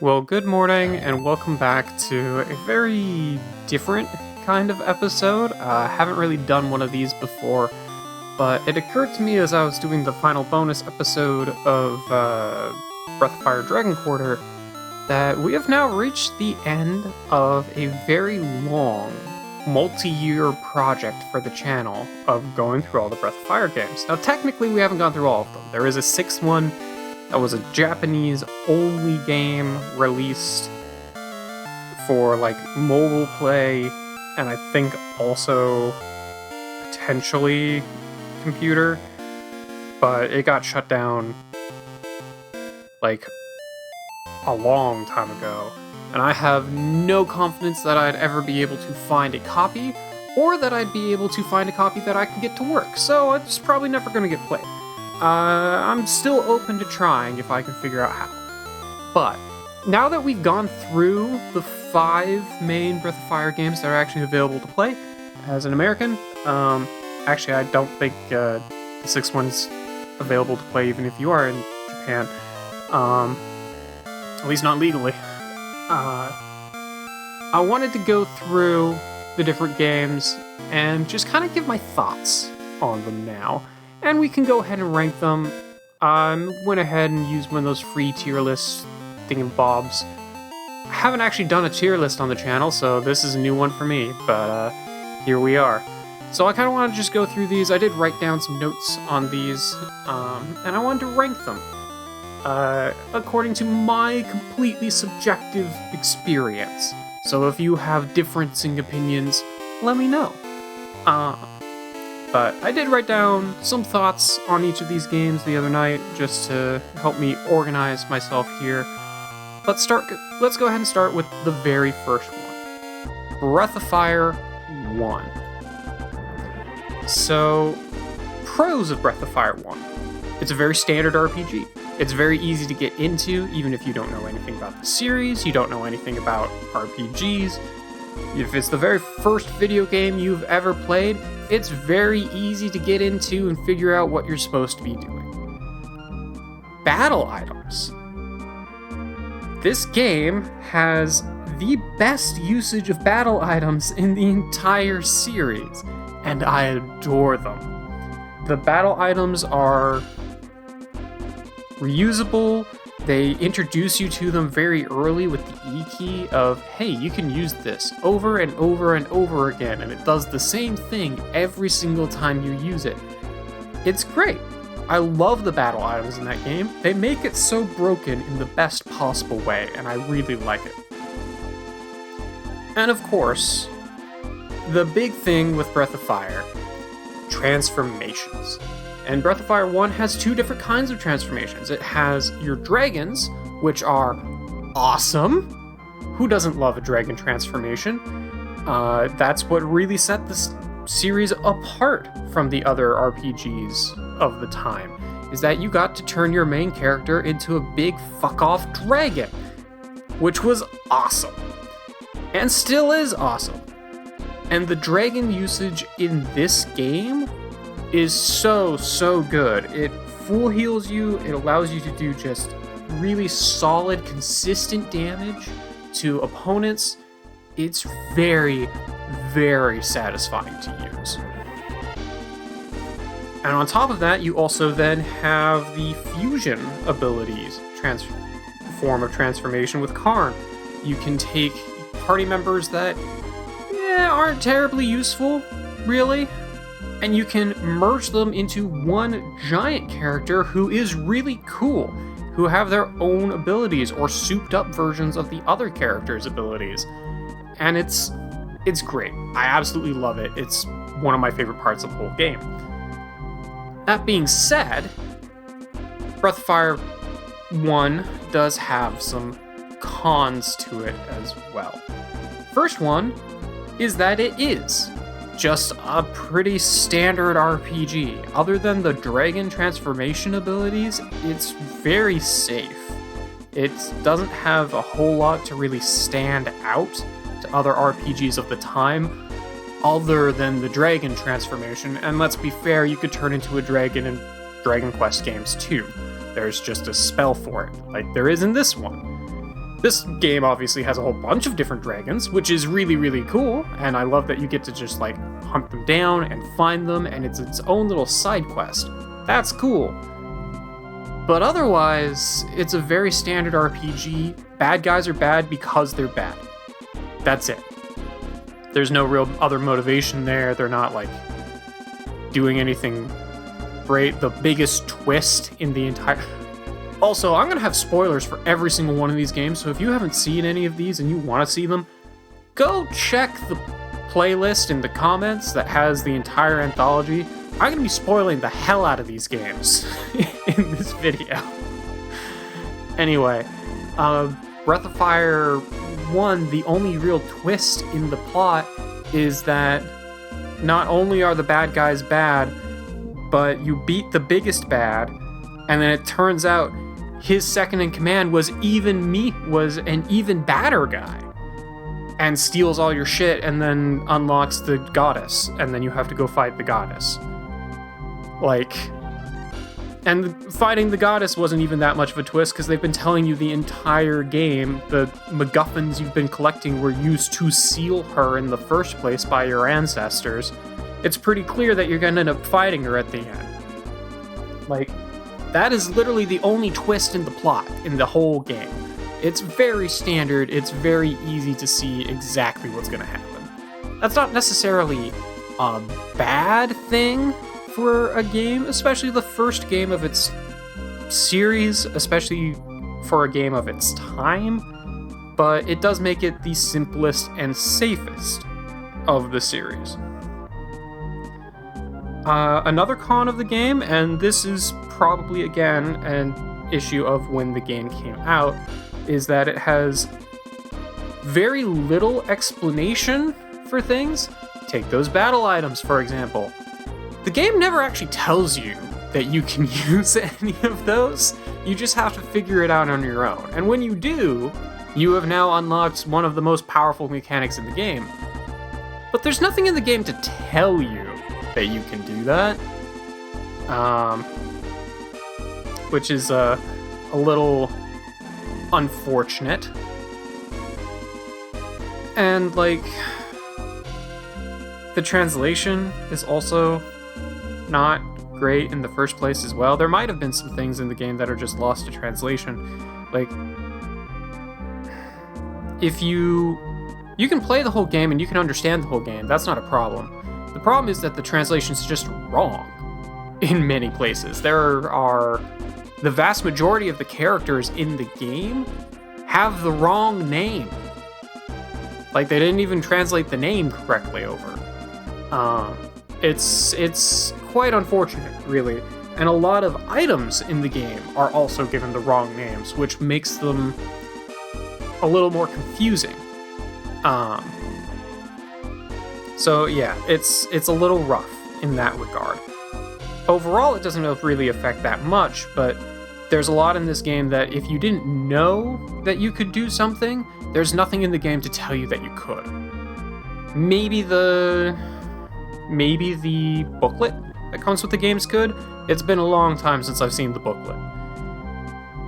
Well, good morning and welcome back to a very different kind of episode. I haven't really done one of these before, but it occurred to me as I was doing the final bonus episode of Breath of Fire Dragon Quarter that we have now reached the end of a very long, multi-year project for the channel of going through all the Breath of Fire games. Now, technically, we haven't gone through all of them. There is a sixth one that was a Japanese-only game released for, mobile play, and I think also potentially computer, but it got shut down, a long time ago, and I have no confidence that I'd ever be able to find a copy, or that I'd be able to find a copy that I can get to work, so it's probably never going to get played. I'm still open to trying if I can figure out how. But now that we've gone through the 5 main Breath of Fire games that are actually available to play, as an American, actually I don't think the 6th one's available to play even if you are in Japan, at least not legally. I wanted to go through the different games and just kind of give my thoughts on them now. And we can go ahead and rank them. Went ahead and used one of those free tier list thingamabobs. I haven't actually done a tier list on the channel, so this is a new one for me, but here we are. So I kind of want to just go through these. I did write down some notes on these, and I wanted to rank them according to my completely subjective experience. So if you have differencing opinions, let me know. But I did write down some thoughts on each of these games the other night, just to help me organize myself here. Let's go ahead and start with the very first one. Breath of Fire 1. So, pros of Breath of Fire 1. It's a very standard RPG. It's very easy to get into, even if you don't know anything about the series, you don't know anything about RPGs. If it's the very first video game you've ever played, it's very easy to get into and figure out what you're supposed to be doing. Battle items. This game has the best usage of battle items in the entire series, and I adore them. The battle items are reusable. They introduce you to them very early with the E key of, hey, you can use this over and over and over again, and it does the same thing every single time you use it. It's great. I love the battle items in that game. They make it so broken in the best possible way, and I really like it. And of course, the big thing with Breath of Fire, transformations. And Breath of Fire 1 has 2 different kinds of transformations. It has your dragons, which are awesome. Who doesn't love a dragon transformation? That's what really set this series apart from the other RPGs of the time, is that you got to turn your main character into a big fuck-off dragon, which was awesome. And still is awesome. And the dragon usage in this game is so good. It full heals you, it allows you to do just really solid, consistent damage to opponents. It's very satisfying to use. And on top of that, you also then have the fusion abilities, form of transformation with Karn. You can take party members that aren't terribly useful, really, and you can merge them into one giant character who is really cool, who have their own abilities or souped up versions of the other characters' abilities. And it's great. I absolutely love it. It's one of my favorite parts of the whole game. That being said, Breath of Fire 1 does have some cons to it as well. First one is that it is just a pretty standard RPG. Other than the dragon transformation abilities, it's very safe. It doesn't have a whole lot to really stand out to other RPGs of the time, other than the dragon transformation. And let's be fair, you could turn into a dragon in Dragon Quest games too. There's just a spell for it, like there is in this one. This game obviously has a whole bunch of different dragons, which is really, really cool, and I love that you get to just, like, hunt them down and find them, and it's its own little side quest. That's cool. But otherwise, it's a very standard RPG. Bad guys are bad because they're bad. That's it. There's no real other motivation there. They're not, like, doing anything great. The biggest twist in the entire... Also, I'm going to have spoilers for every single one of these games, so if you haven't seen any of these and you want to see them, go check the playlist in the comments that has the entire anthology. I'm going to be spoiling the hell out of these games in this video. Anyway, Breath of Fire 1, the only real twist in the plot is that not only are the bad guys bad, but you beat the biggest bad, and then it turns out his second in command was an even badder guy, and steals all your shit and then unlocks the goddess, and then you have to go fight the goddess. Like, and fighting the goddess wasn't even that much of a twist, because they've been telling you the entire game the MacGuffins you've been collecting were used to seal her in the first place by your ancestors. It's pretty clear that you're gonna end up fighting her at the end. Like, that is literally the only twist in the plot in the whole game. It's very standard, it's very easy to see exactly what's gonna happen. That's not necessarily a bad thing for a game, especially the first game of its series, especially for a game of its time, but it does make it the simplest and safest of the series. Another con of the game, and this is probably again an issue of when the game came out, is that it has very little explanation for things. Take those battle items, for example. The game never actually tells you that you can use any of those. You just have to figure it out on your own. And when you do, you have now unlocked one of the most powerful mechanics in the game. But there's nothing in the game to tell you that you can do that. Which is a little unfortunate. And, like, the translation is also not great in the first place as well. There might have been some things in the game that are just lost to translation. Like, if you can play the whole game and you can understand the whole game, that's not a problem. The problem is that the translation's just wrong in many places. The vast majority of the characters in the game have the wrong name. Like, they didn't even translate the name correctly over. It's quite unfortunate, really. And a lot of items in the game are also given the wrong names, which makes them a little more confusing. So yeah, it's a little rough in that regard. Overall, it doesn't really affect that much, but there's a lot in this game that if you didn't know that you could do something, there's nothing in the game to tell you that you could. Maybe the booklet that comes with the game's good. It's been a long time since I've seen the booklet.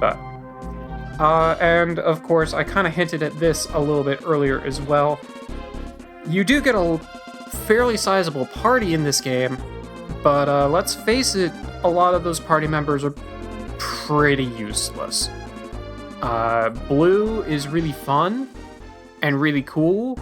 But, and of course, I kind of hinted at this a little bit earlier as well. You do get a fairly sizable party in this game, but let's face it, a lot of those party members are pretty useless. Blue is really fun and really cool,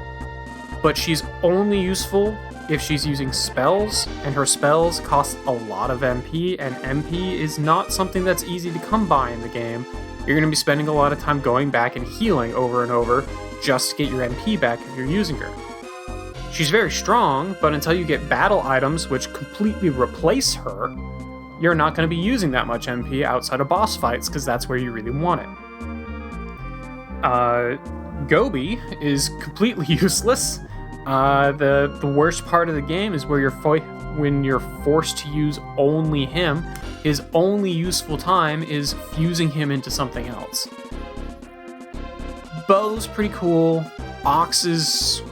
but she's only useful if she's using spells, and her spells cost a lot of MP, and MP is not something that's easy to come by in the game. You're going to be spending a lot of time going back and healing over and over just to get your MP back if you're using her. She's very strong, but until you get battle items which completely replace her, you're not going to be using that much MP outside of boss fights, because that's where you really want it. Gobi is completely useless. The worst part of the game is where when you're forced to use only him. His only useful time is fusing him into something else. Bow's pretty cool. Ox is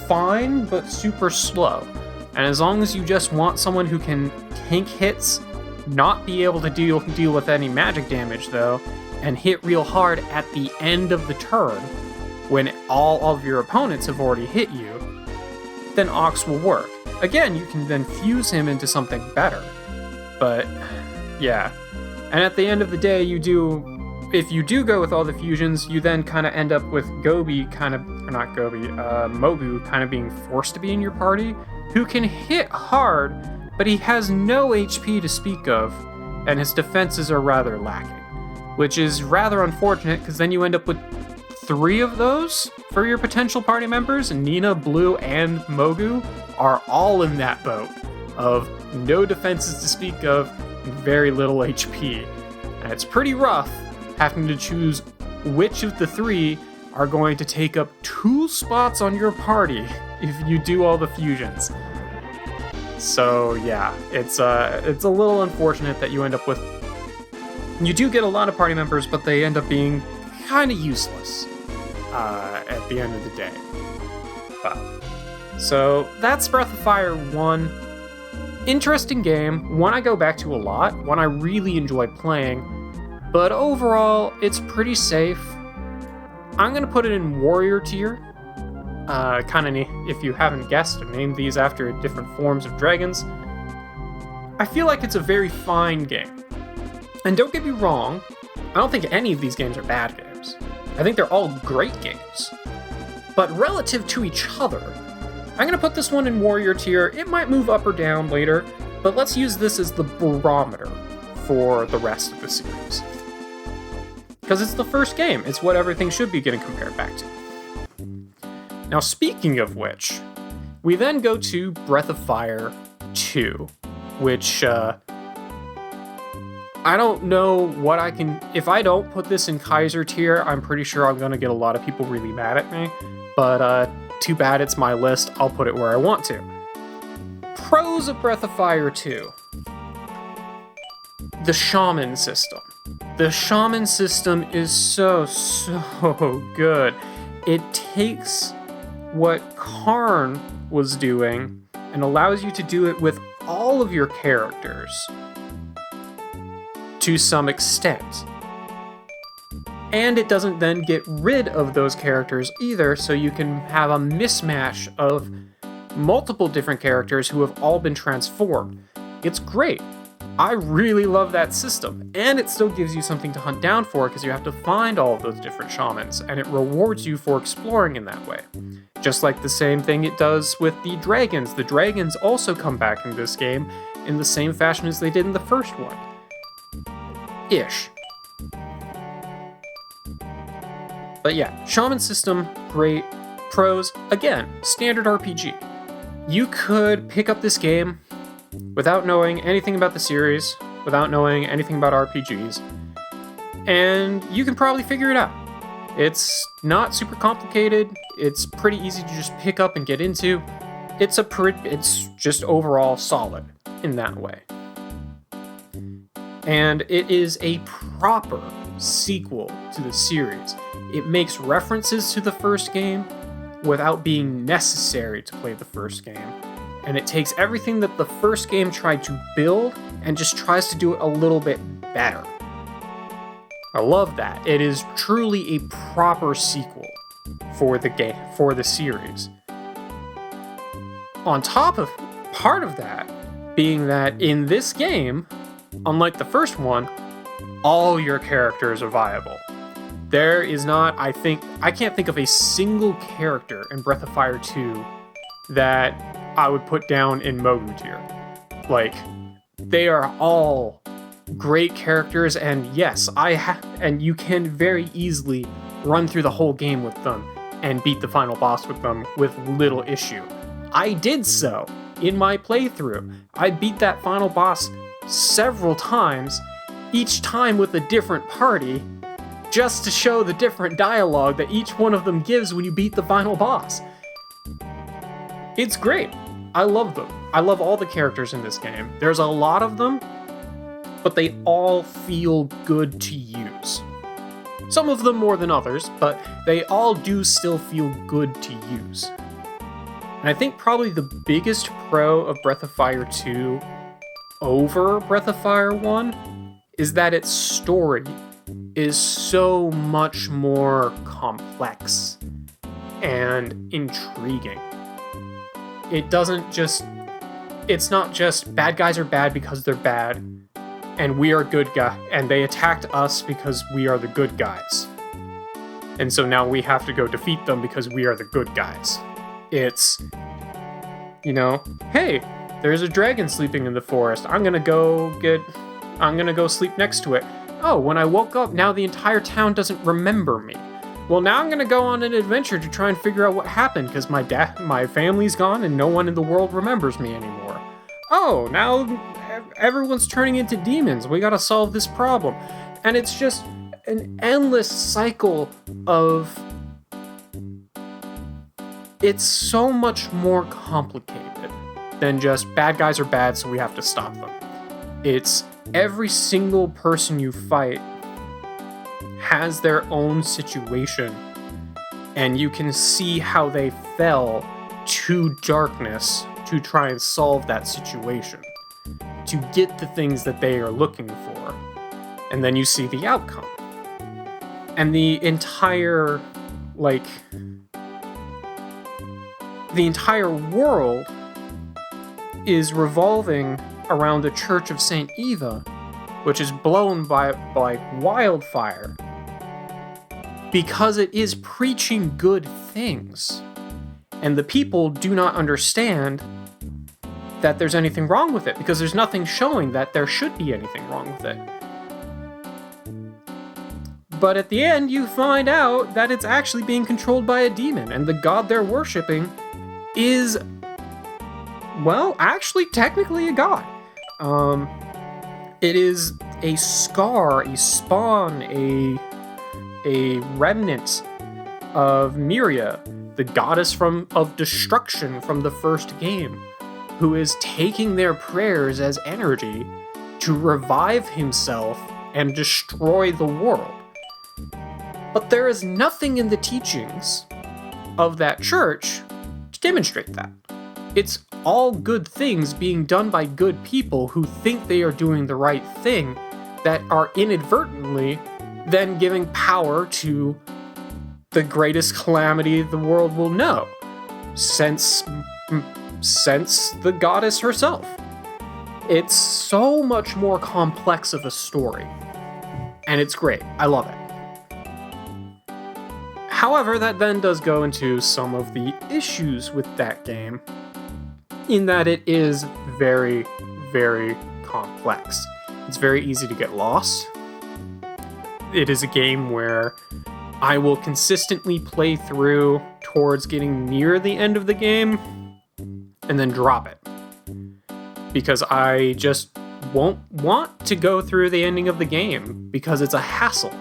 fine, but super slow. And as long as you just want someone who can tank hits, not be able to deal with any magic damage though, and hit real hard at the end of the turn, when all of your opponents have already hit you, then Ox will work. Again, you can then fuse him into something better. But, yeah. And at the end of the day, if you do go with all the fusions, you then kind of end up with Mogu kind of being forced to be in your party, who can hit hard, but he has no HP to speak of, and his defenses are rather lacking. Which is rather unfortunate, because then you end up with 3 of those for your potential party members. Nina, Blue, and Mogu are all in that boat of no defenses to speak of, and very little HP. And it's pretty rough having to choose which of the 3 are going to take up 2 spots on your party if you do all the fusions. So yeah, it's a little unfortunate that you end up with... You do get a lot of party members, but they end up being kind of useless at the end of the day. So that's Breath of Fire 1. Interesting game, one I go back to a lot, one I really enjoy playing, but overall, it's pretty safe. I'm going to put it in Warrior tier. If you haven't guessed, I named these after different forms of dragons. I feel like it's a very fine game. And don't get me wrong, I don't think any of these games are bad games. I think they're all great games. But relative to each other, I'm going to put this one in Warrior tier. It might move up or down later, but let's use this as the barometer for the rest of the series. Because it's the first game, it's what everything should be getting compared back to. Now, speaking of which, we then go to Breath of Fire 2, which, I don't know what I can... If I don't put this in Kaiser tier, I'm pretty sure I'm going to get a lot of people really mad at me. But, too bad it's my list. I'll put it where I want to. Pros of Breath of Fire 2. The Shaman system. The Shaman system is so good. It takes what Karn was doing and allows you to do it with all of your characters. To some extent. And it doesn't then get rid of those characters either, so you can have a mismatch of multiple different characters who have all been transformed. It's great. I really love that system, and it still gives you something to hunt down for because you have to find all of those different shamans, and it rewards you for exploring in that way. Just like the same thing it does with the dragons. The dragons also come back in this game in the same fashion as they did in the first one. Ish. But yeah, Shaman system, great. Pros, again, standard RPG. You could pick up this game without knowing anything about the series, without knowing anything about RPGs, and you can probably figure it out. It's not super complicated, it's pretty easy to just pick up and get into. It's just overall solid in that way. And it is a proper sequel to the series. It makes references to the first game without being necessary to play the first game. And it takes everything that the first game tried to build and just tries to do it a little bit better. I love that. It is truly a proper sequel for the series. On top of part of that being that in this game, unlike the first one, all your characters are viable. There is not, I can't think of a single character in Breath of Fire 2 that I would put down in Mogu tier. Like, they are all great characters, and yes, and you can very easily run through the whole game with them and beat the final boss with them with little issue. I did so in my playthrough. I beat that final boss several times, each time with a different party, just to show the different dialogue that each one of them gives when you beat the final boss. It's great. I love them. I love all the characters in this game. There's a lot of them, but they all feel good to use. Some of them more than others, but they all do still feel good to use. And I think probably the biggest pro of Breath of Fire 2 over Breath of Fire 1 is that its story is so much more complex and intriguing. It's not just bad guys are bad because they're bad, and we are good guys, and they attacked us because we are the good guys. And so now we have to go defeat them because we are the good guys. It's, hey, there's a dragon sleeping in the forest. I'm gonna go sleep next to it. Oh, when I woke up, now the entire town doesn't remember me. Well, now I'm gonna go on an adventure to try and figure out what happened because my family's gone and no one in the world remembers me anymore. Oh, now everyone's turning into demons. We gotta solve this problem. And it's just an endless cycle of... It's so much more complicated than just bad guys are bad, so we have to stop them. It's every single person you fight has their own situation, and you can see how they fell to darkness to try and solve that situation, to get the things that they are looking for, and then you see the outcome. And the entire world is revolving around the Church of St. Eva, which is blown by wildfire, because it is preaching good things. And the people do not understand that there's anything wrong with it, because there's nothing showing that there should be anything wrong with it. But at the end, you find out that it's actually being controlled by a demon, and the god they're worshipping is, well, actually technically a god. It is a scar, a spawn, a remnant of Miria, the goddess of destruction from the first game, who is taking their prayers as energy to revive himself and destroy the world. But there is nothing in the teachings of that church to demonstrate that. It's all good things being done by good people who think they are doing the right thing that are inadvertently then giving power to the greatest calamity the world will know since the goddess herself. It's so much more complex of a story, and it's great. I love it. However, that then does go into some of the issues with that game, in that it is very, very complex. It's very easy to get lost. It is a game where I will consistently play through towards getting near the end of the game and then drop it, because I just won't want to go through the ending of the game because it's a hassle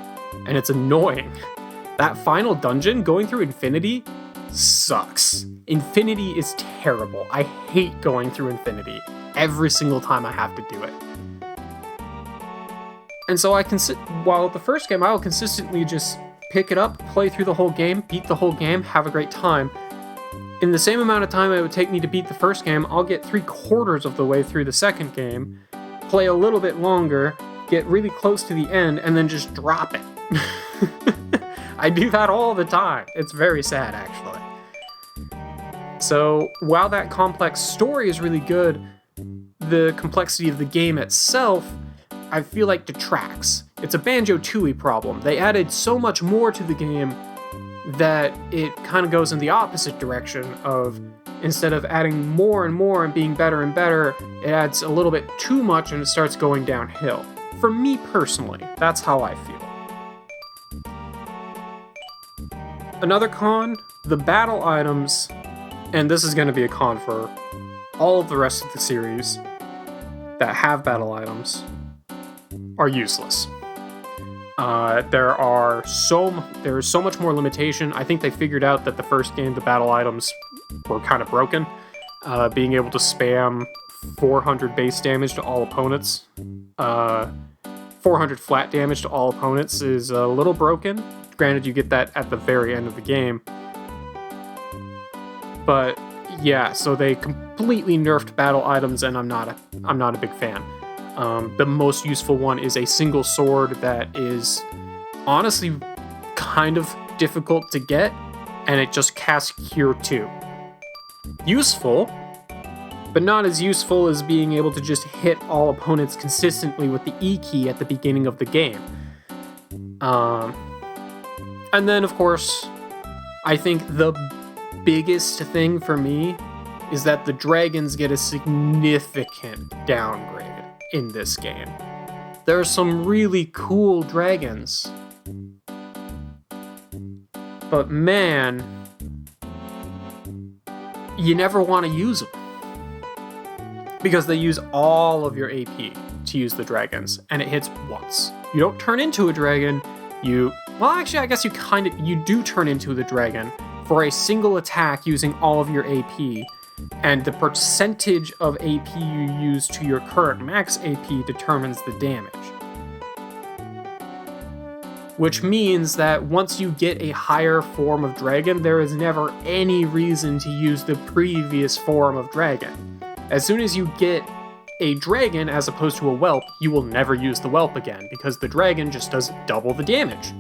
and it's annoying. That final dungeon, going through Infinity, sucks. Infinity is terrible. I hate going through Infinity every single time I have to do it. And so while the first game, I will consistently just pick it up, play through the whole game, beat the whole game, have a great time. In the same amount of time it would take me to beat the first game, I'll get 3/4 of the way through the second game, play a little bit longer, get really close to the end, and then just drop it. I do that all the time. It's very sad, actually. So, while that complex story is really good, the complexity of the game itself, I feel like, detracts. It's a Banjo-Tooie problem. They added so much more to the game that it kind of goes in the opposite direction of, instead of adding more and more and being better and better, it adds a little bit too much and it starts going downhill. For me personally, that's how I feel. Another con, the battle items, and this is going to be a con for all of the rest of the series that have battle items, are useless. There is so much more limitation. I think they figured out that the first game, the battle items were kind of broken. Being able to spam 400 base damage to all opponents, 400 flat damage to all opponents is a little broken. Granted, you get that at the very end of the game. But yeah, so they completely nerfed battle items, and I'm not a big fan. The most useful one is a single sword that is honestly kind of difficult to get, and it just casts Cure 2. Useful, but not as useful as being able to just hit all opponents consistently with the E key at the beginning of the game. And then, of course, I think the biggest thing for me is that the dragons get a significant downgrade in this game. There are some really cool dragons, but man, you never want to use them because they use all of your AP to use the dragons, and it hits once. You don't turn into a dragon. Well, actually, I guess you do turn into the dragon for a single attack using all of your AP, and the percentage of AP you use to your current max AP determines the damage. Which means that once you get a higher form of dragon, there is never any reason to use the previous form of dragon. As soon as you get a dragon as opposed to a whelp, you will never use the whelp again, because the dragon just does double the damage.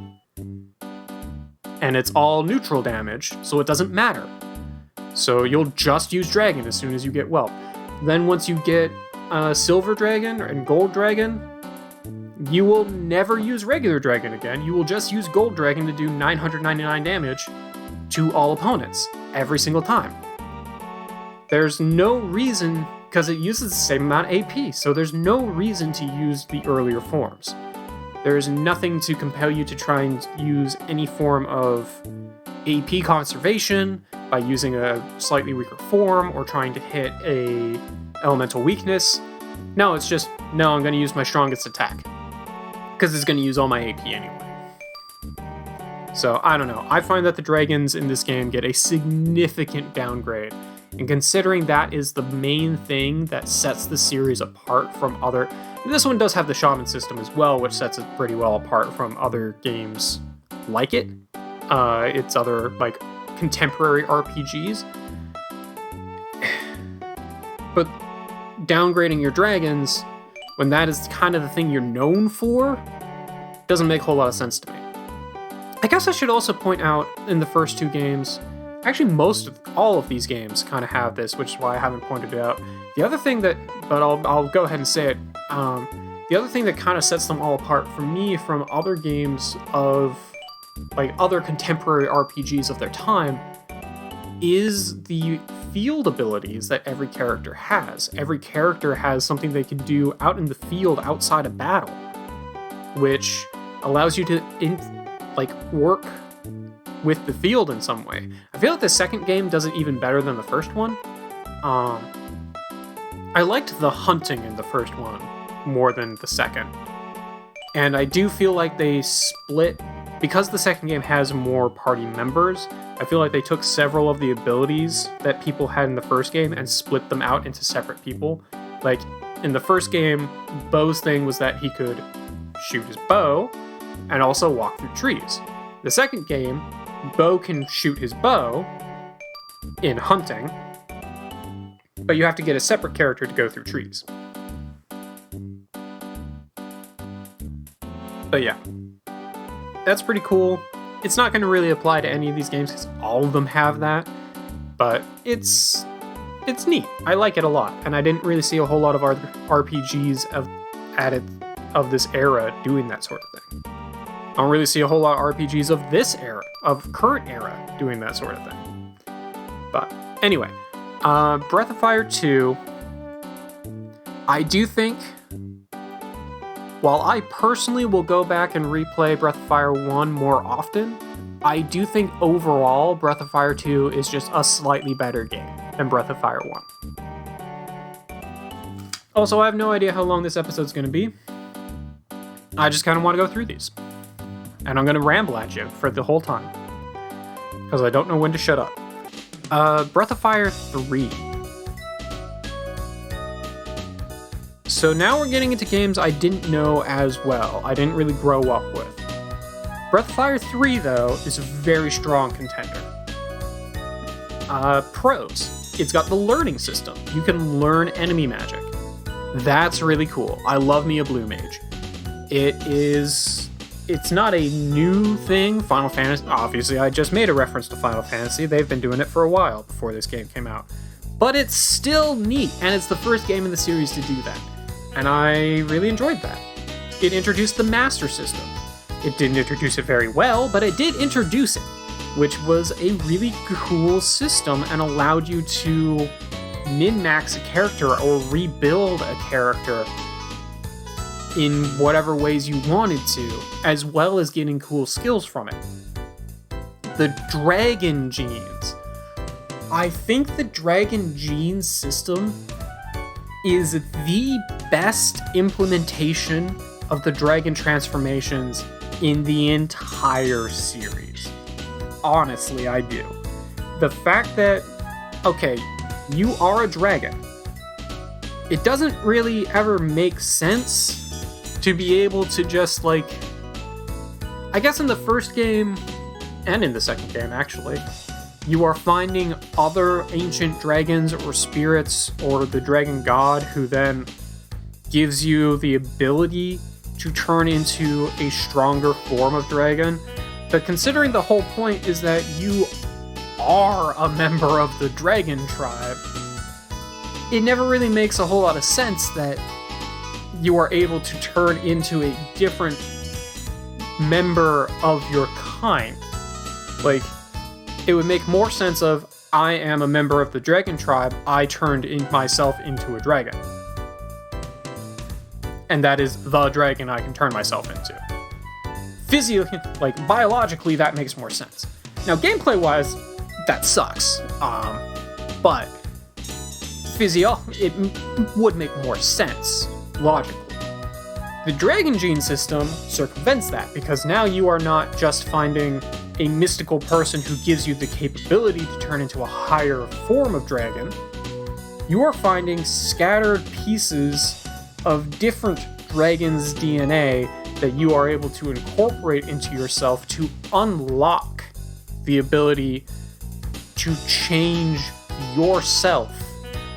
And it's all neutral damage, so it doesn't matter. So you'll just use dragon as soon as you get whelp. Then once you get silver dragon and gold dragon, you will never use regular dragon again. You will just use gold dragon to do 999 damage to all opponents every single time. There's no reason, because it uses the same amount of AP, so there's no reason to use the earlier forms. There's nothing to compel you to try and use any form of AP conservation by using a slightly weaker form or trying to hit a elemental weakness. No, it's just, no, I'm going to use my strongest attack, because it's going to use all my AP anyway. So, I don't know. I find that the dragons in this game get a significant downgrade. And considering that is the main thing that sets the series apart from other... This one does have the shaman system as well, which sets it pretty well apart from other games like it. It's other, like, contemporary RPGs. But downgrading your dragons, when that is kind of the thing you're known for, doesn't make a whole lot of sense to me. I guess I should also point out in the first two games, actually all of these games kind of have this, which is why I haven't pointed it out. The other thing that, but I'll go ahead and say it, the other thing that kind of sets them all apart for me from other games of, like, other contemporary RPGs of their time is the field abilities that every character has. Every character has something they can do out in the field outside of battle, which allows you to work with the field in some way. I feel like the second game does it even better than the first one. I liked the hunting in the first one more than the second. And I do feel like they split, because the second game has more party members, I feel like they took several of the abilities that people had in the first game and split them out into separate people. Like, in the first game, Bo's thing was that he could shoot his bow and also walk through trees. The second game, Bo can shoot his bow in hunting, but you have to get a separate character to go through trees. But yeah, that's pretty cool. It's not going to really apply to any of these games because all of them have that, but it's neat. I like it a lot, and I didn't really see a whole lot of other RPGs of this era doing that sort of thing. I don't really see a whole lot of RPGs of this era, of current era, doing that sort of thing. But anyway, Breath of Fire 2, I do think, while I personally will go back and replay Breath of Fire 1 more often, I do think overall Breath of Fire 2 is just a slightly better game than Breath of Fire 1. Also, I have no idea how long this episode's going to be. I just kind of want to go through these. And I'm going to ramble at you for the whole time, because I don't know when to shut up. Breath of Fire 3. So now we're getting into games I didn't know as well. I didn't really grow up with. Breath of Fire 3, though, is a very strong contender. Pros. It's got the learning system. You can learn enemy magic. That's really cool. I love me a blue mage. It is it's not a new thing. Final Fantasy, obviously, I just made a reference to Final Fantasy. They've been doing it for a while before this game came out. But it's still neat, and it's the first game in the series to do that. And I really enjoyed that. It introduced the Master System. It didn't introduce it very well, but it did introduce it, which was a really cool system and allowed you to min-max a character or rebuild a character in whatever ways you wanted to, as well as getting cool skills from it. The Dragon Genes. I think the Dragon Genes system is the best implementation of the Dragon transformations in the entire series. Honestly, I do. The fact that, okay, you are a dragon. It doesn't really ever make sense to be able to just, like... I guess in the first game, and in the second game, actually, you are finding other ancient dragons or spirits or the dragon god who then gives you the ability to turn into a stronger form of dragon. But considering the whole point is that you are a member of the dragon tribe, it never really makes a whole lot of sense that you are able to turn into a different member of your kind. Like, it would make more sense of, I am a member of the dragon tribe, I turned myself into a dragon. And that is the dragon I can turn myself into. Biologically, that makes more sense. Now, gameplay-wise, that sucks. But it would make more sense, logically. The Dragon Gene system circumvents that, because now you are not just finding a mystical person who gives you the capability to turn into a higher form of dragon. You are finding scattered pieces of different dragon's DNA that you are able to incorporate into yourself to unlock the ability to change yourself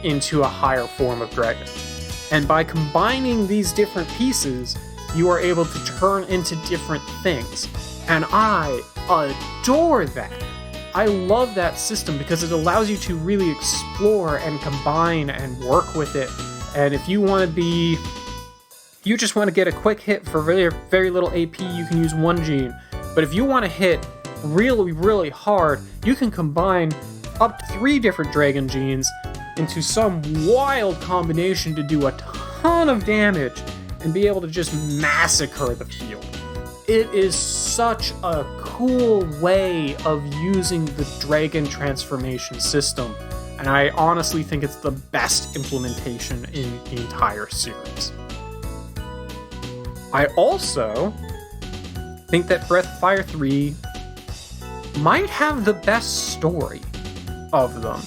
into a higher form of dragon. And by combining these different pieces, you are able to turn into different things. And I adore that. I love that system because it allows you to really explore and combine and work with it. And if you just want to get a quick hit for very, very little AP, you can use one gene. But if you want to hit really, really hard, you can combine up to 3 different dragon genes into some wild combination to do a ton of damage and be able to just massacre the field. It is such a cool way of using the dragon transformation system, and I honestly think it's the best implementation in the entire series. I also think that Breath of Fire 3 might have the best story of them,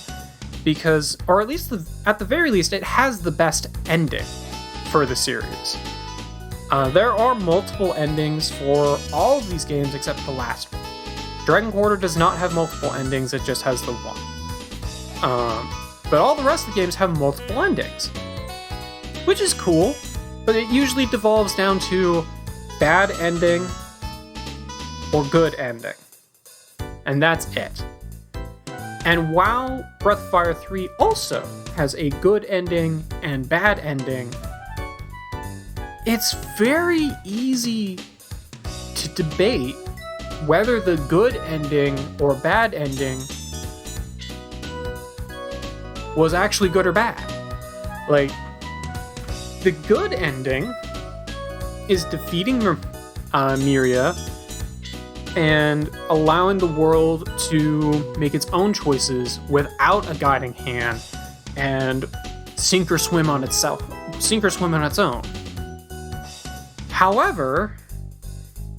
because, or at least at the very least, it has the best ending for the series. There are multiple endings for all of these games except the last one. Dragon Quarter does not have multiple endings, it just has the one. But all the rest of the games have multiple endings, which is cool, but it usually devolves down to bad ending or good ending. And that's it. And while Breath of Fire 3 also has a good ending and bad ending, it's very easy to debate whether the good ending or bad ending was actually good or bad. Like, the good ending is defeating Miria and allowing the world to make its own choices without a guiding hand and sink or swim on its own. However,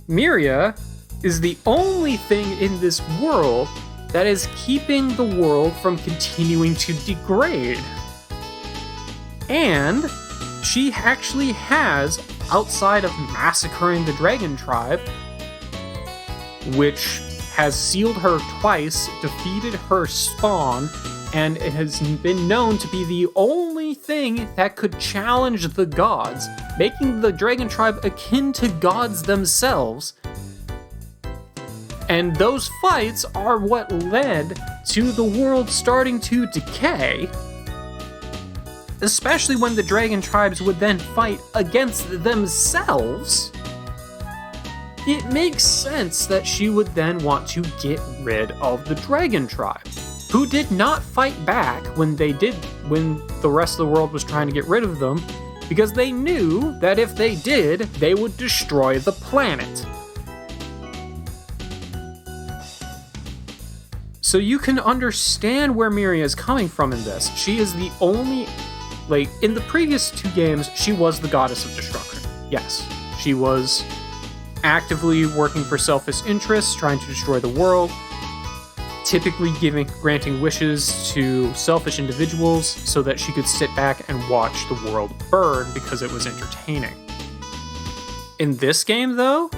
Miria is the only thing in this world that is keeping the world from continuing to degrade. And she actually has, outside of massacring the dragon tribe, which has sealed her twice, defeated her spawn, and it has been known to be the only thing that could challenge the gods, making the dragon tribe akin to gods themselves. And those fights are what led to the world starting to decay, especially when the dragon tribes would then fight against themselves. It makes sense that she would then want to get rid of the dragon tribe, who did not fight back when the rest of the world was trying to get rid of them, because they knew that if they did, they would destroy the planet. So you can understand where Miria is coming from in this. She is the only, in the previous 2 games, she was the goddess of destruction. Yes, she was actively working for selfish interests, trying to destroy the world, typically granting wishes to selfish individuals so that she could sit back and watch the world burn because it was entertaining. In this game, though,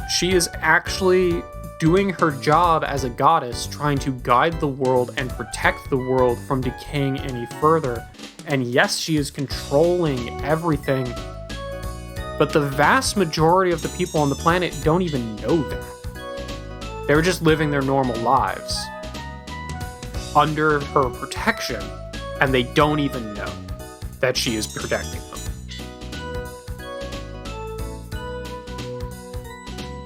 she is actually doing her job as a goddess, trying to guide the world and protect the world from decaying any further. And yes, she is controlling everything, but the vast majority of the people on the planet don't even know that. They're just living their normal lives under her protection, and they don't even know that she is protecting them.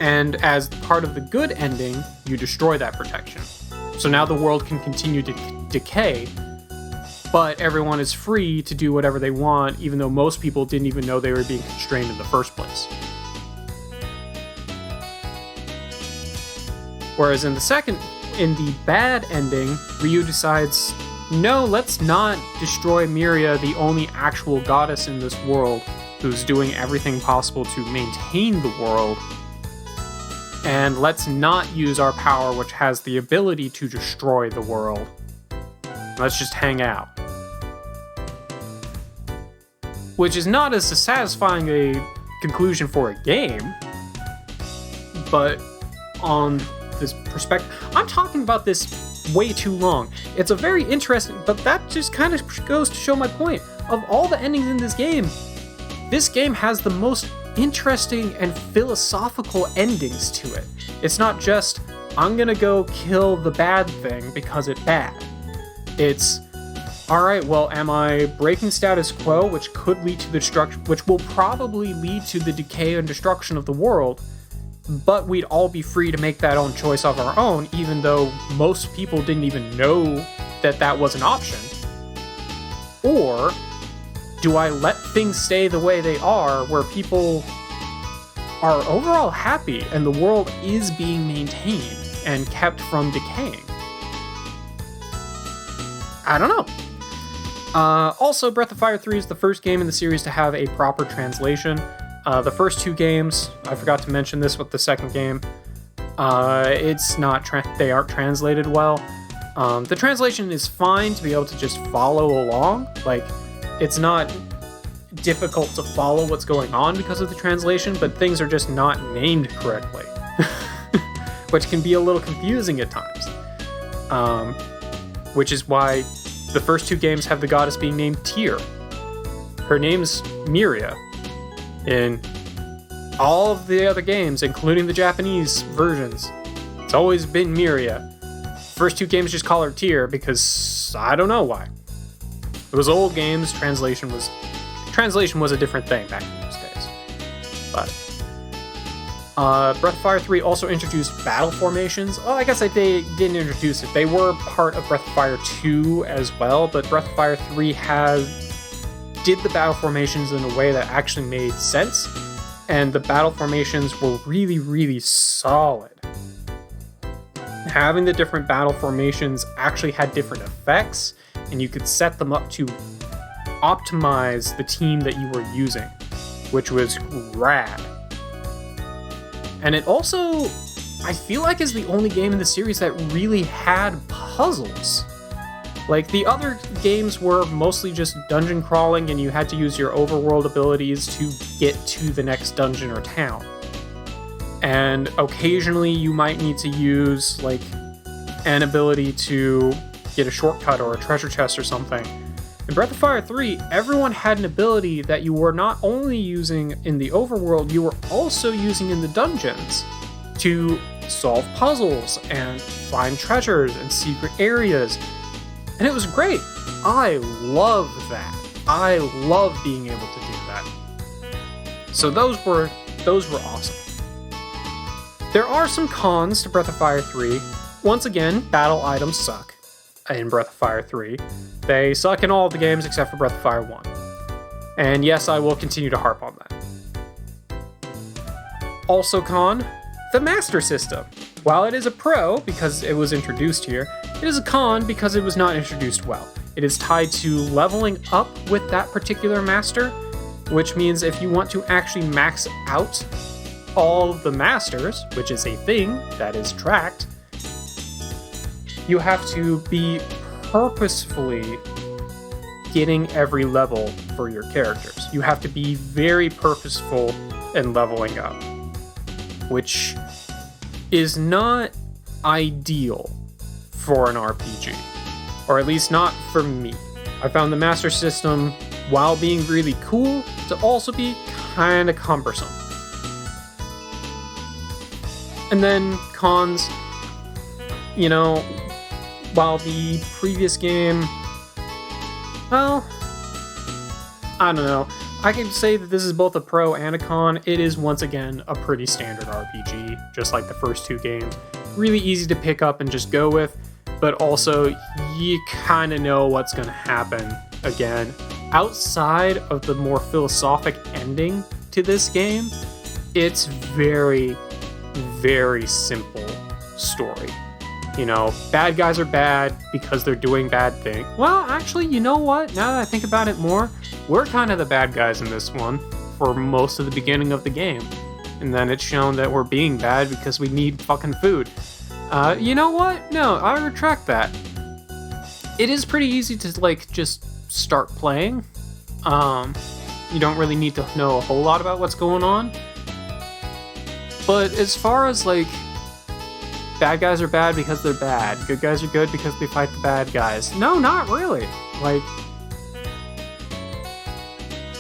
And as part of the good ending, you destroy that protection. So now the world can continue to decay, but everyone is free to do whatever they want, even though most people didn't even know they were being constrained in the first place. Whereas in the bad ending, Ryu decides, no, let's not destroy Miria, the only actual goddess in this world, who's doing everything possible to maintain the world. And let's not use our power, which has the ability to destroy the world. Let's just hang out. Which is not as satisfying a conclusion for a game, but on this perspective, I'm talking about this way too long. It's a very interesting, but that just kind of goes to show my point. Of all the endings in this game has the most interesting and philosophical endings to it. It's not just, I'm gonna go kill the bad thing because it's bad. It's, alright, well, am I breaking status quo, which could lead to the destruction, which will probably lead to the decay and destruction of the world, but we'd all be free to make that own choice of our own, even though most people didn't even know that that was an option? Or do I let things stay the way they are, where people are overall happy and the world is being maintained and kept from decaying? I don't know. Also, Breath of Fire 3 is the first game in the series to have a proper translation. The first 2 games, I forgot to mention this with the second game, they aren't translated well. The translation is fine to be able to just follow along. It's not difficult to follow what's going on because of the translation, but things are just not named correctly, which can be a little confusing at times. Which is why the first 2 games have the goddess being named Tyr. Her name's Miria. In all of the other games, including the Japanese versions, it's always been Miria. First 2 games just call her Tyr because I don't know why. It was old games, translation was a different thing back in those days. But Breath of Fire 3 also introduced battle formations. Well, I guess they didn't introduce it. They were part of Breath of Fire 2 as well, but Breath of Fire 3 did the battle formations in a way that actually made sense, and the battle formations were really, really solid. Having the different battle formations actually had different effects, and you could set them up to optimize the team that you were using, which was rad. And it also, I feel like, is the only game in the series that really had puzzles. The other games were mostly just dungeon crawling, and you had to use your overworld abilities to get to the next dungeon or town. And occasionally you might need to use, an ability to get a shortcut or a treasure chest or something. In Breath of Fire 3, everyone had an ability that you were not only using in the overworld, you were also using in the dungeons to solve puzzles and find treasures and secret areas. And it was great. I love that. I love being able to do that. So those were awesome. There are some cons to Breath of Fire 3. Once again, battle items suck in Breath of Fire 3. They suck in all of the games except for Breath of Fire 1. And yes, I will continue to harp on that. Also con, the Master System. While it is a pro because it was introduced here, it is a con because it was not introduced well. It is tied to leveling up with that particular master, which means if you want to actually max out all of the masters, which is a thing that is tracked, you have to be purposefully getting every level for your characters. You have to be very purposeful in leveling up, which is not ideal for an RPG, or at least not for me. I found the Master System, while being really cool, to also be kind of cumbersome. And then cons, while the previous game, well, I don't know. I can say that this is both a pro and a con. It is, once again, a pretty standard RPG, just like the first two games. Really easy to pick up and just go with, but also you kind of know what's going to happen again. Outside of the more philosophic ending to this game, it's very, very simple story. Bad guys are bad because they're doing bad things. Well, actually, you know what? Now that I think about it more, we're kind of the bad guys in this one for most of the beginning of the game. And then it's shown that we're being bad because we need fucking food. You know what? No, I retract that. It is pretty easy to, just start playing. You don't really need to know a whole lot about what's going on. But as far as, bad guys are bad because they're bad, good guys are good because they fight the bad guys. No, not really.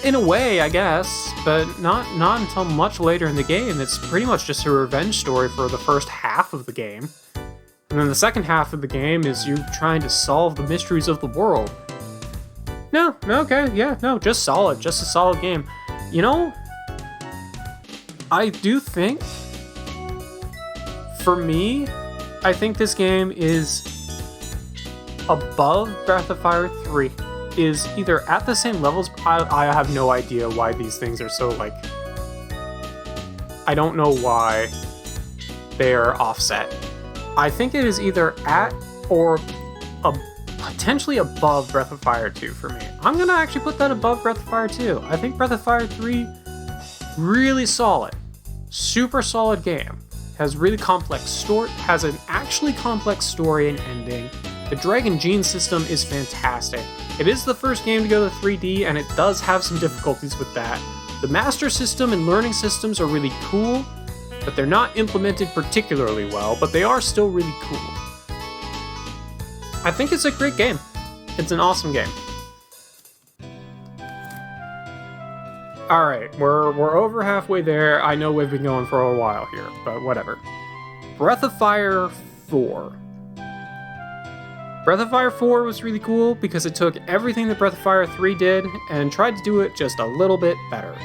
In a way, I guess, but not until much later in the game. It's pretty much just a revenge story for the first half of the game. And then the second half of the game is you trying to solve the mysteries of the world. No, okay, yeah, no, just a solid game. I do think, for me, I think this game is above Breath of Fire 3. Is either at the same levels. I have no idea why these things are so, I don't know why they're offset. I think it is either at or potentially above Breath of Fire 2 for me. I'm gonna actually put that above Breath of Fire 2. I think Breath of Fire 3, really solid. Super solid game. Has really complex story, has an actually complex story and ending. The Dragon Gene system is fantastic. It is the first game to go to 3D, and it does have some difficulties with that. The Master System and learning systems are really cool, but they're not implemented particularly well, but they are still really cool. I think it's a great game. It's an awesome game. Alright, we're over halfway there. I know we've been going for a while here, but whatever. Breath of Fire 4. Breath of Fire 4 was really cool because it took everything that Breath of Fire 3 did and tried to do it just a little bit better.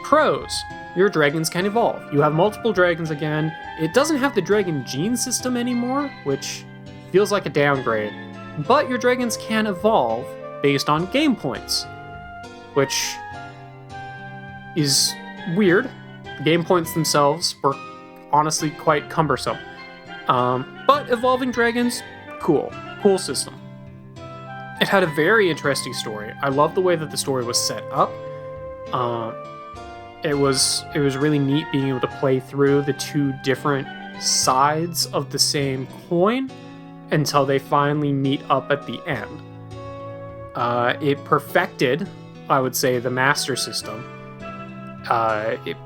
Pros. Your dragons can evolve. You have multiple dragons again. It doesn't have the Dragon Gene system anymore, which feels like a downgrade, but your dragons can evolve based on game points, which is weird. The game points themselves were honestly quite cumbersome. But evolving dragons, cool system. It had a very interesting story. I love the way that the story was set up. It was really neat being able to play through the two different sides of the same coin until they finally meet up at the end. It perfected, I would say, the Master System,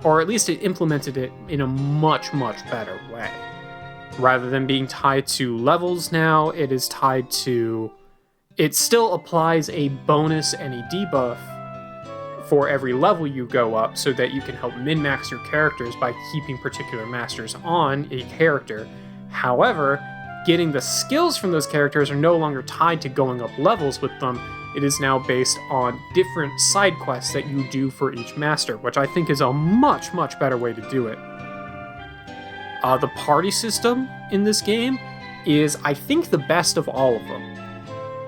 or at least it implemented it in a much, much better way. Rather than being tied to levels now, it is tied to... It still applies a bonus and a debuff for every level you go up so that you can help min-max your characters by keeping particular masters on a character. However, getting the skills from those characters are no longer tied to going up levels with them. It is now based on different side quests that you do for each master, which I think is a much, much better way to do it. The party system in this game is, I think, the best of all of them.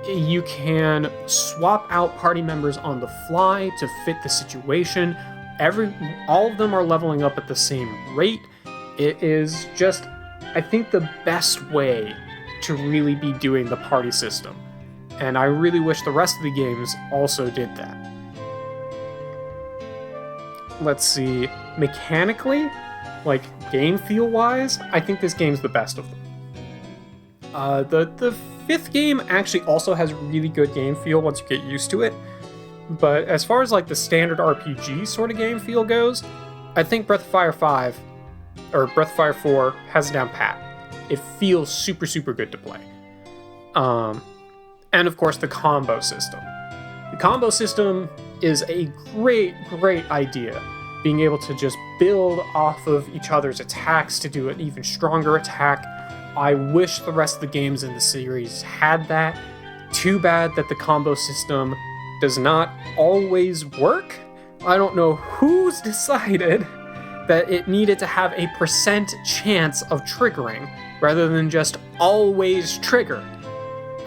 You can swap out party members on the fly to fit the situation. All of them are leveling up at the same rate. It is just, I think, the best way to really be doing the party system. And I really wish the rest of the games also did that. Let's see, mechanically, like game feel wise, I think this game's the best of them. The fifth game actually also has really good game feel once you get used to it. But as far as like the standard RPG sort of game feel goes, I think Breath of Fire 5 or Breath of Fire 4 has it down pat. It feels super, super good to play. And of course the combo system. The combo system is a great, great idea. Being able to just build off of each other's attacks to do an even stronger attack. I wish the rest of the games in the series had that. Too bad that the combo system does not always work. I don't know who's decided that it needed to have a % chance of triggering rather than just always trigger.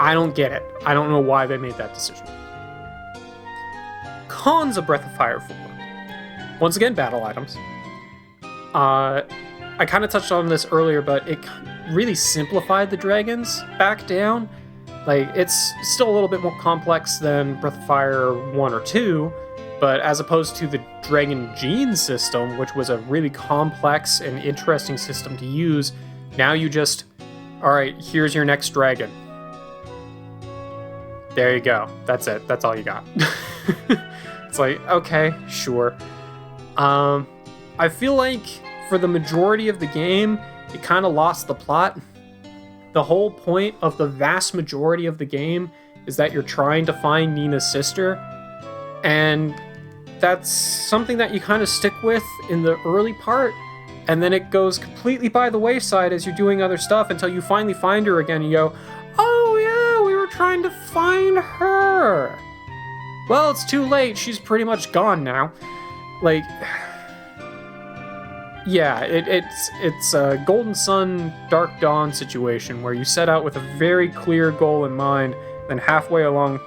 I don't get it. I don't know why they made that decision. Cons of Breath of Fire 4. Once again, battle items. I kind of touched on this earlier, but it really simplified the dragons back down. Like, it's still a little bit more complex than Breath of Fire 1 or 2, but as opposed to the Dragon Gene system, which was a really complex and interesting system to use, now you just, alright, here's your next dragon. There you go. That's it. That's all you got. It's like, okay, sure. I feel like for the majority of the game, it kind of lost the plot. The whole point of the vast majority of the game is that you're trying to find Nina's sister, and that's something that you kind of stick with in the early part, and then it goes completely by the wayside as you're doing other stuff until you finally find her again and you go, oh yeah, we were trying to find her. Well, it's too late. She's pretty much gone now. Like, yeah, it's a Golden Sun, Dark Dawn situation where you set out with a very clear goal in mind, then halfway along,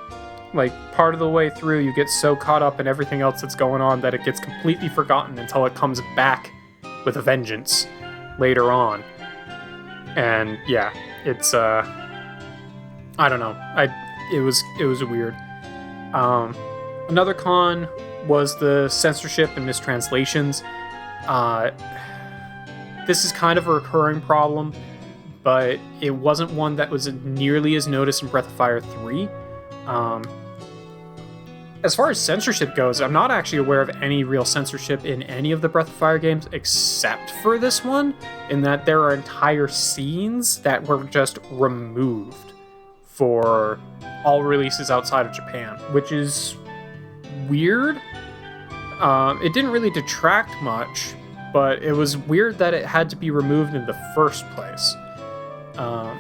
like part of the way through, you get so caught up in everything else that's going on that it gets completely forgotten until it comes back with a vengeance later on. And yeah, it's I don't know. It was weird. Another con was the censorship and mistranslations. This is kind of a recurring problem, but it wasn't one that was nearly as noticed in Breath of Fire 3. As far as censorship goes, I'm not actually aware of any real censorship in any of the Breath of Fire games except for this one, in that there are entire scenes that were just removed for all releases outside of Japan, which is weird. It didn't really detract much, but it was weird that it had to be removed in the first place. And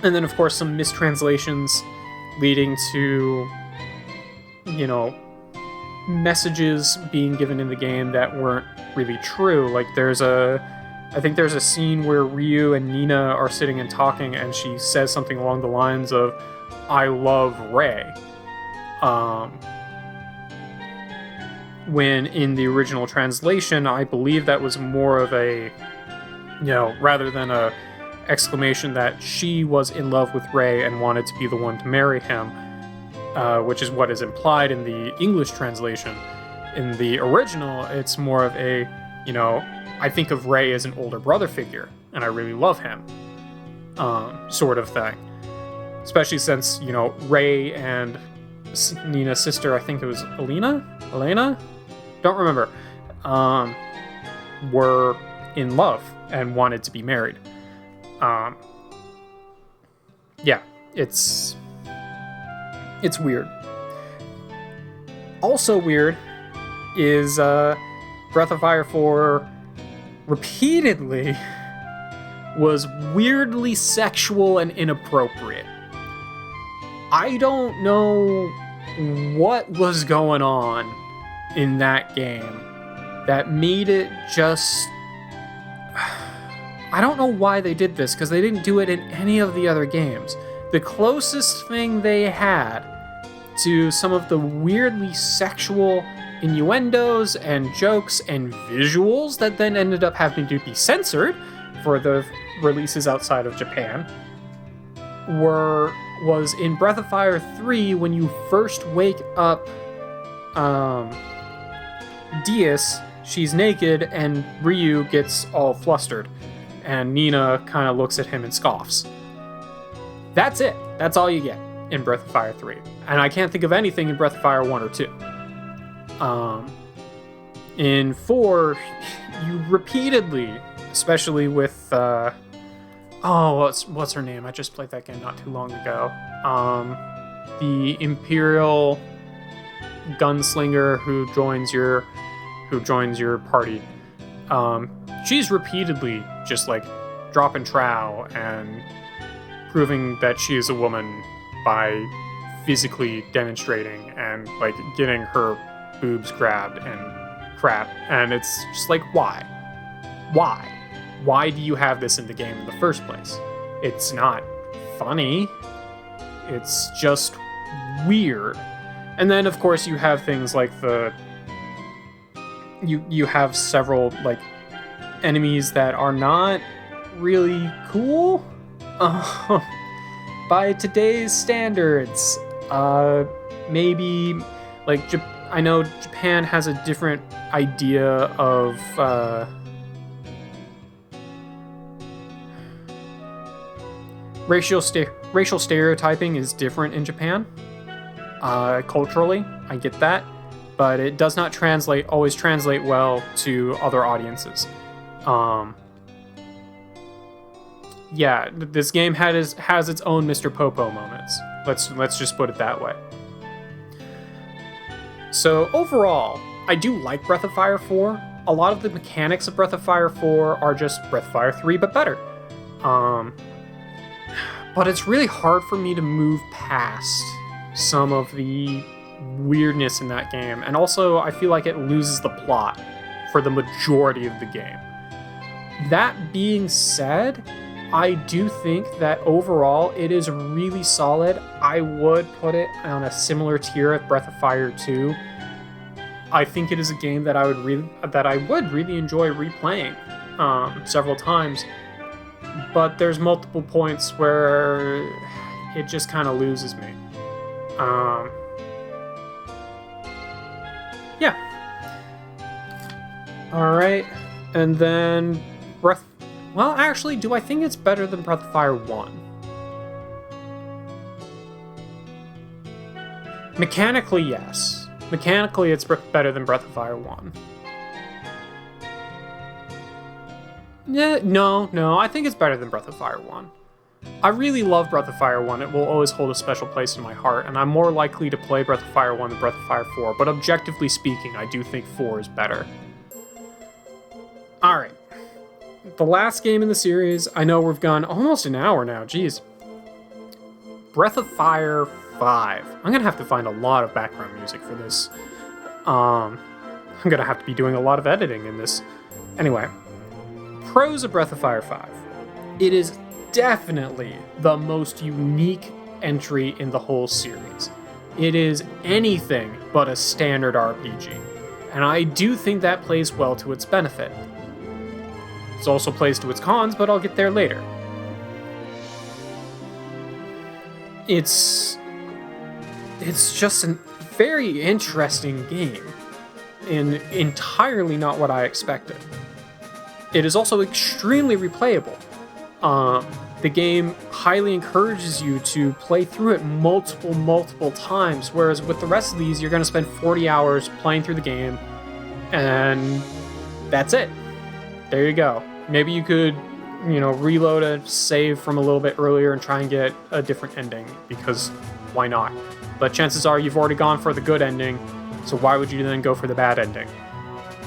then, of course, some mistranslations leading to, messages being given in the game that weren't really true. Like, I think there's a scene where Ryu and Nina are sitting and talking, and she says something along the lines of, I love Rei. When in the original translation, I believe that was more of a, rather than a exclamation that she was in love with Rei and wanted to be the one to marry him, which is what is implied in the English translation. In the original, it's more of a, I think of Rei as an older brother figure, and I really love him, sort of thing. Especially since, Rei and Nina's sister, I think it was Elena? Don't remember, were in love and wanted to be married. Um, yeah, it's weird. Also weird is Breath of Fire 4 repeatedly was weirdly sexual and inappropriate. I don't know what was going on in that game that made it just... I don't know why they did this, because they didn't do it in any of the other games. The closest thing they had to some of the weirdly sexual innuendos and jokes and visuals that then ended up having to be censored for the releases outside of Japan was in Breath of Fire 3 when you first wake up Dias, she's naked, and Ryu gets all flustered, and Nina kind of looks at him and scoffs. That's it. That's all you get in Breath of Fire 3. And I can't think of anything in Breath of Fire 1 or 2. In 4, you repeatedly, especially with what's her name? I just played that game not too long ago. The Imperial gunslinger who joins your party. She's repeatedly just like dropping trow and proving that she is a woman by physically demonstrating and like getting her boobs grabbed and crap. And it's just like, why? Why do you have this in the game in the first place? It's not funny. It's just weird. And then of course you have things like you have several like enemies that are not really cool by today's standards. Maybe like I know Japan has a different idea of racial stereotyping is different in Japan. Culturally, I get that, but it does not always translate well to other audiences. Yeah, this game has its own Mr. Popo moments. Let's just put it that way. So overall, I do like Breath of Fire 4. A lot of the mechanics of Breath of Fire 4 are just Breath of Fire 3, but better. But it's really hard for me to move past some of the weirdness in that game. And also, I feel like it loses the plot for the majority of the game. That being said, I do think that overall it is really solid. I would put it on a similar tier at Breath of Fire 2. I think it is a game that I would really enjoy replaying several times. But there's multiple points where it just kind of loses me. Yeah. Alright. And then well, actually, do I think it's better than Breath of Fire 1? Mechanically, yes. Mechanically, it's better than Breath of Fire 1. Yeah, no, I think it's better than Breath of Fire 1. I really love Breath of Fire 1. It will always hold a special place in my heart, and I'm more likely to play Breath of Fire 1 than Breath of Fire 4, but objectively speaking, I do think 4 is better. Alright. The last game in the series, I know we've gone almost an hour now, geez. Breath of Fire 5. I'm gonna have to find a lot of background music for this. I'm gonna have to be doing a lot of editing in this. Anyway. Pros of Breath of Fire 5. It is definitely the most unique entry in the whole series. It is anything but a standard RPG, and I do think that plays well to its benefit. It also plays to its cons, but I'll get there later. It's just a very interesting game, and entirely not what I expected. It is also extremely replayable. The game highly encourages you to play through it multiple times, whereas with the rest of these, you're going to spend 40 hours playing through the game, and that's it. There you go. Maybe you could reload a save from a little bit earlier and try and get a different ending, because why not? But chances are you've already gone for the good ending, so why would you then go for the bad ending?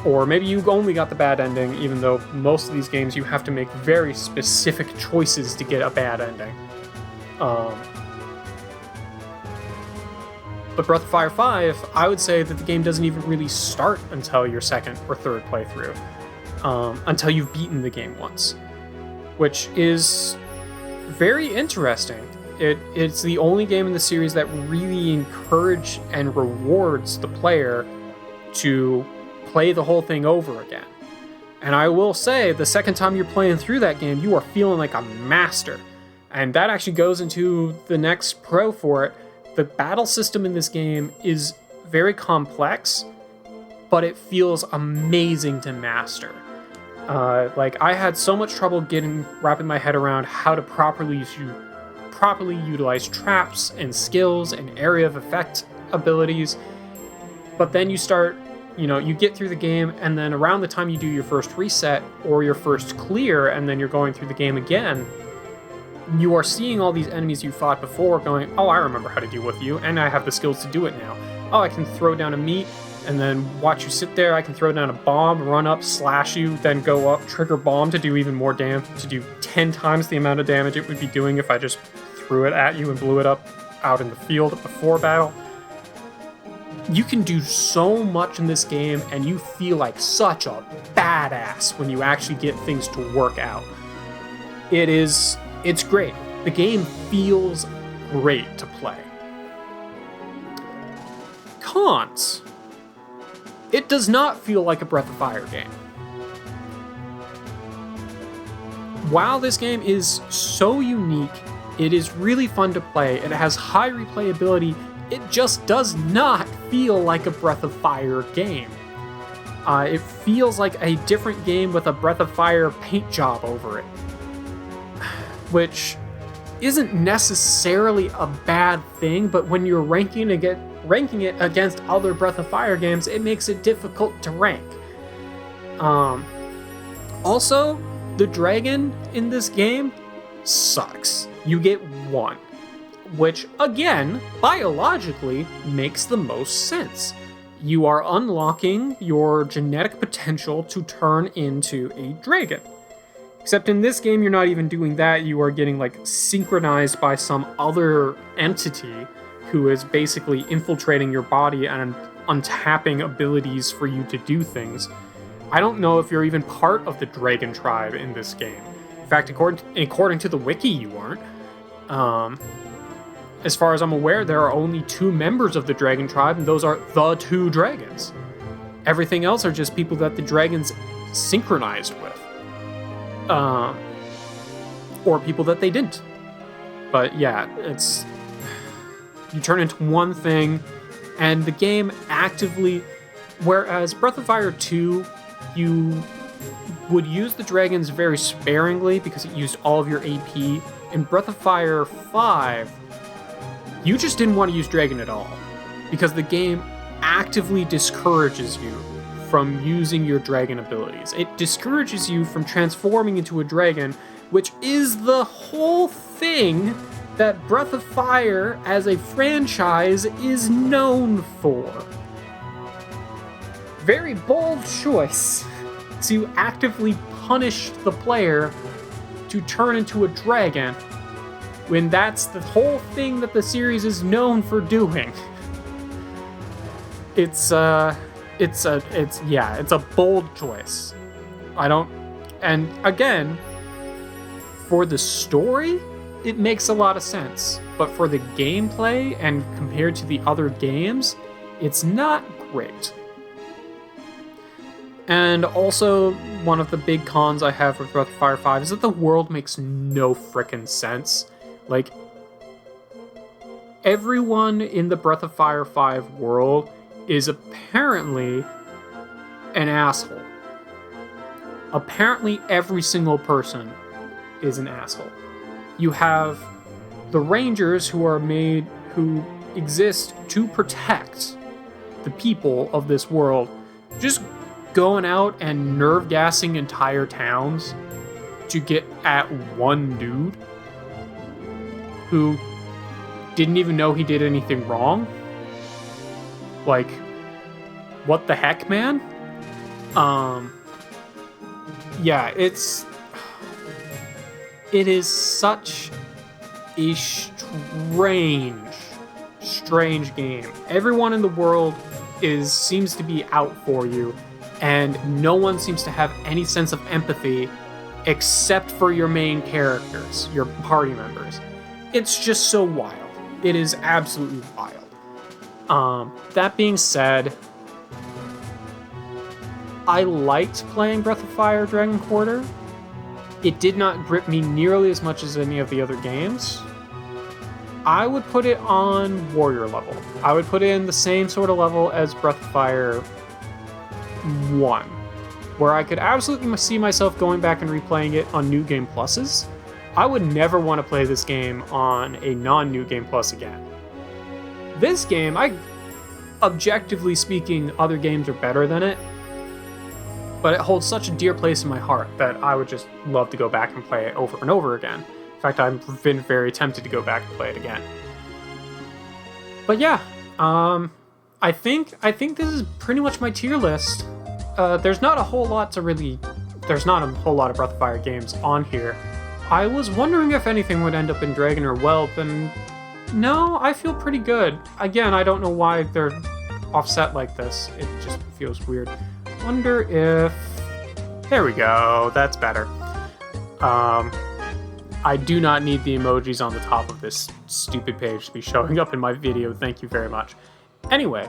Or maybe you only got the bad ending, even though most of these games you have to make very specific choices to get a bad ending. But Breath of Fire 5, I would say that the game doesn't even really start until your second or third playthrough, until you've beaten the game once, which is very interesting. It's the only game in the series that really encourages and rewards the player to play the whole thing over again. And I will say, the second time you're playing through that game, you are feeling like a master. And that actually goes into the next pro for it. The battle system in this game is very complex, but it feels amazing to master. I had so much trouble wrapping my head around how to properly utilize traps and skills and area of effect abilities. But then you start, you get through the game, and then around the time you do your first reset or your first clear, and then you're going through the game again, you are seeing all these enemies you fought before going, oh, I remember how to deal with you, and I have the skills to do it now. Oh, I can throw down a meat, and then watch you sit there. I can throw down a bomb, run up, slash you, then go up, trigger bomb to do even more damage, to do 10 times the amount of damage it would be doing if I just threw it at you and blew it up out in the field before battle. You can do so much in this game, and you feel like such a badass when you actually get things to work out. It's great. The game feels great to play. Cons. It does not feel like a Breath of Fire game. While this game is so unique, it is really fun to play, it has high replayability, it just does not feel like a Breath of Fire game. It feels like a different game with a Breath of Fire paint job over it, which isn't necessarily a bad thing, but when you're ranking it against other Breath of Fire games, it makes it difficult to rank. Also, the dragon in this game sucks. You get one, which, again, biologically makes the most sense. You are unlocking your genetic potential to turn into a dragon. Except in this game, you're not even doing that. You are getting, synchronized by some other entity who is basically infiltrating your body and untapping abilities for you to do things. I don't know if you're even part of the dragon tribe in this game. In fact, according to the wiki, you aren't. As far as I'm aware, there are only 2 members of the dragon tribe, and those are the 2 dragons. Everything else are just people that the dragons synchronized with. Or people that they didn't. But yeah, you turn into one thing, and the game actively, whereas Breath of Fire 2, you would use the dragons very sparingly because it used all of your AP. In Breath of Fire 5, you just didn't want to use dragon at all, because the game actively discourages you from using your dragon abilities. It discourages you from transforming into a dragon, which is the whole thing that Breath of Fire as a franchise is known for. Very bold choice to actively punish the player to turn into a dragon when that's the whole thing that the series is known for doing. It's a bold choice. And again, for the story, it makes a lot of sense. But for the gameplay and compared to the other games, it's not great. And also, one of the big cons I have with Breath of Fire 5 is that the world makes no frickin' sense. Everyone in the Breath of Fire 5 world is apparently an asshole. Apparently every single person is an asshole. You have the Rangers who exist to protect the people of this world, just going out and nerve gassing entire towns to get at one dude who didn't even know he did anything wrong. Like, what the heck, man? Yeah, it is such a strange game. Everyone in the world seems to be out for you, and no one seems to have any sense of empathy except for your main characters, your party members. It's just so wild. It is absolutely wild. That being said, I liked playing Breath of Fire Dragon Quarter. It did not grip me nearly as much as any of the other games. I would put it on warrior level. I would put it in the same sort of level as Breath of Fire 1, where I could absolutely see myself going back and replaying it on New Game Pluses. I would never want to play this game on a non-New Game Plus again. This game, objectively speaking, other games are better than it, but it holds such a dear place in my heart that I would just love to go back and play it over and over again. In fact, I've been very tempted to go back and play it again. But yeah, I think this is pretty much my tier list. There's not a whole lot of Breath of Fire games on here. I was wondering if anything would end up in Dragon or Whelp, and no, I feel pretty good. Again, I don't know why they're offset like this. It just feels weird. Wonder if... There we go, that's better. I do not need the emojis on the top of this stupid page to be showing up in my video, thank you very much. Anyway,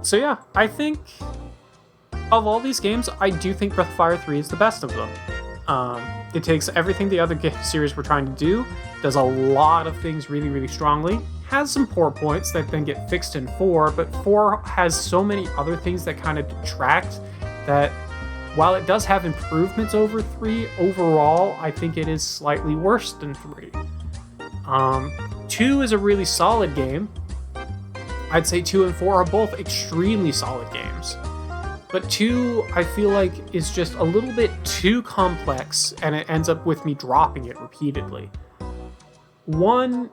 so yeah, I think of all these games, I do think Breath of Fire 3 is the best of them. It takes everything the other series were trying to do, does a lot of things really, really strongly, has some poor points that then get fixed in 4, but 4 has so many other things that kind of detract that while it does have improvements over 3, overall, I think it is slightly worse than 3. 2 is a really solid game. I'd say 2 and 4 are both extremely solid games. But 2, I feel like, is just a little bit too complex, and it ends up with me dropping it repeatedly. 1,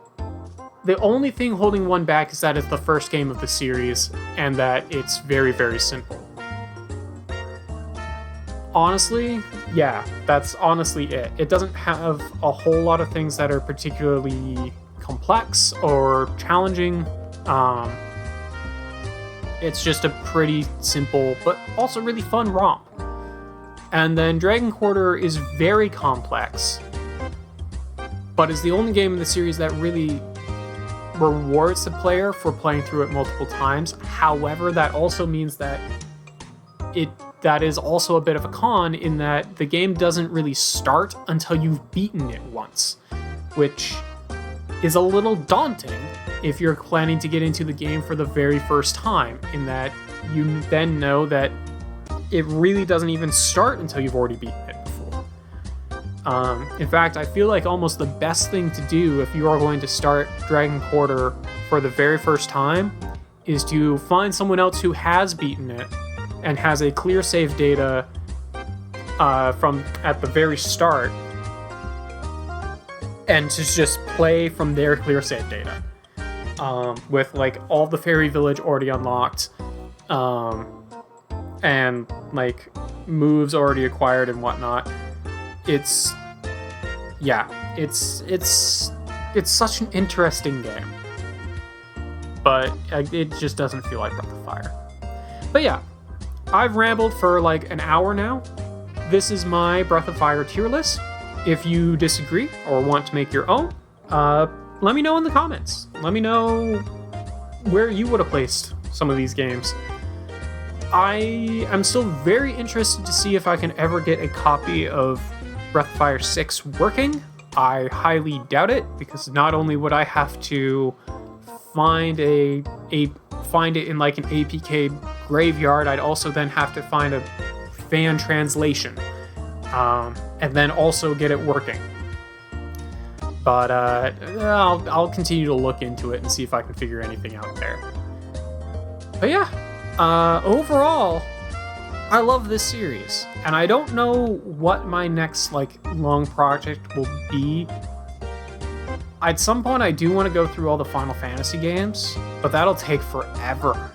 the only thing holding 1 back is that it's the first game of the series, and that it's very, very simple. Honestly, yeah, that's honestly it. It doesn't have a whole lot of things that are particularly complex or challenging. It's just a pretty simple, but also really fun romp. And then Dragon Quarter is very complex, but is the only game in the series that really rewards the player for playing through it multiple times. However, that also means that that is also a bit of a con in that the game doesn't really start until you've beaten it once, which is a little daunting if you're planning to get into the game for the very first time, in that you then know that it really doesn't even start until you've already beaten it before. In fact, I feel like almost the best thing to do if you are going to start Dragon Quarter for the very first time is to find someone else who has beaten it and has a clear save data from at the very start, and to just play from their clear save data, with like all the fairy village already unlocked, and like moves already acquired and whatnot. It's such an interesting game, but it just doesn't feel like Breath of Fire. But yeah, I've rambled for like an hour now. This is my Breath of Fire tier list. If you disagree or want to make your own, let me know in the comments. Let me know where you would have placed some of these games. I am still very interested to see if I can ever get a copy of Breath of Fire 6 working. I highly doubt it, because not only would I have to find it in like an APK graveyard, I'd also then have to find a fan translation, and then also get it working. But I'll continue to look into it and see if I can figure anything out there. But yeah, overall, I love this series, and I don't know what my next, long project will be. At some point, I do want to go through all the Final Fantasy games, but that'll take forever.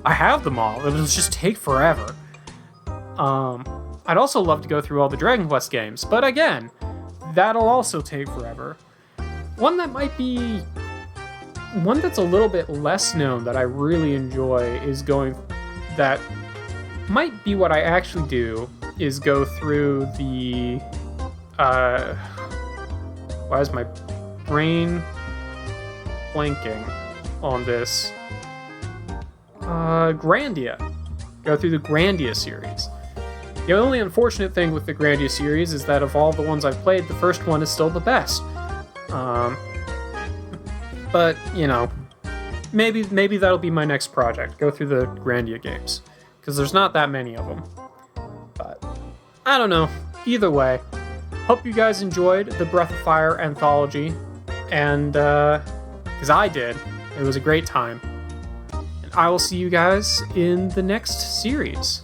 I have them all. It'll just take forever. I'd also love to go through all the Dragon Quest games, but again, that'll also take forever. One that might be... One that's a little bit less known that I really enjoy is that might be what I actually do, is go through the... Why is my brain blanking on this? Grandia. Go through the Grandia series. The only unfortunate thing with the Grandia series is that of all the ones I've played, the first one is still the best. But, maybe that'll be my next project. Go through the Grandia games. Because there's not that many of them. But, I don't know. Either way, hope you guys enjoyed the Breath of Fire Anthology. And, because I did. It was a great time. And I will see you guys in the next series.